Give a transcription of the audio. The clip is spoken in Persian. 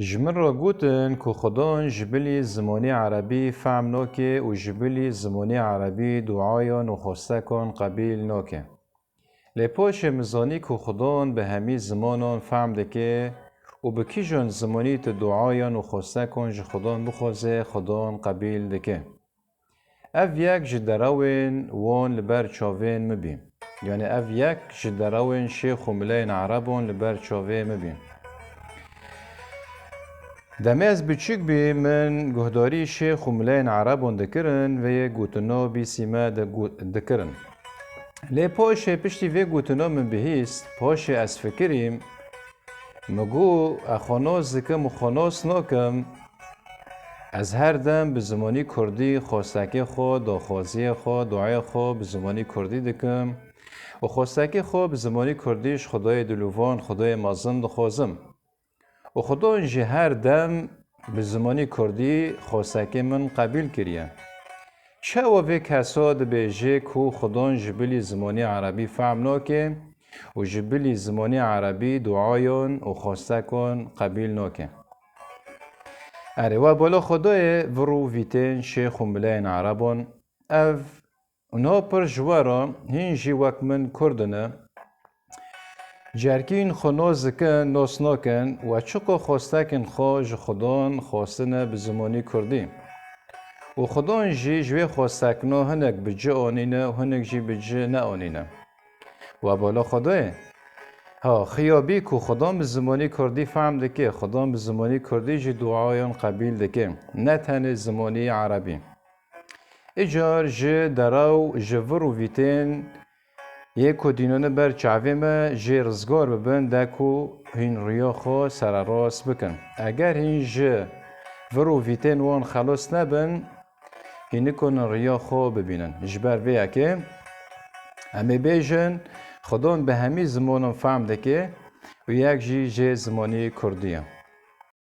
جمن را گوتن که خدان جبلی زمانی عربی فهم نوکه و جبلی زمانی عربی دعایان و خواستکان قبیل نوکه. لپاش مزانی که خدان به همی زمانان فهم دکه و بکی جان زمانی تا دعایان و خواستکان جه خدان بخوازه خدان قبیل دکه. اف یک جدراوین وان لبر چاوین مبین. یعنی اف یک جدراوین شیخ و ملین عربان لبر چاوین مبین. دمی از بچیک بی من گهداری شیخ و ملین عربان دکرن و یه گوتنا بی سیما دکرن. لی پاشه پشتی وی گوتنا من بهیست پاشه از فکریم مگو اخاناس دکم و خاناس ناکم از هر دم به زمانی کردی خواستکی خود داخوازی خود دعای خود به زمانی کردی دکم و خواستکی خود به زمانی کردیش خدای دلوان خدای مازن دخوازم و خدا انجی هر دم به زمانی کردی خواستکی من قبیل کریه چه وی کسا ده بیجه که خدا جبلی زمانی عربی فهم ناکه و جبلی زمانی عربی دعایان و خواستکان قبیل ناکه اره و بالا خدای ورو ویتین شیخ و ملین عربان اف اونا پر جوارا هنجی وقت من کردنه جرکین خناز کن ناس ناکن و چقا خواستکن خواج خدان خواستنه به زمانی کردی و خدان جی جوی خواستکنا هنک بجه آنینه و هنک جی بجه نه آنینه و بالا خدای ها خیابی که خدان به زمانی کردی فهم دکه خدان به زمانی کردی جی دعایان قبیل دکه نه تن زمانی عربی اجار جه دراو جور و ویتین یک دینانه بر چاوی ما جه رزگار ببن دکو هین ریا خوا سر راست بکن اگر هین جه ورو ویتین وان خلاص نبن هین کن ریا خوا ببینن جبر ویا که همه بیجن خدان به همی زمان فهم دکه و یک جه زمانی کردیه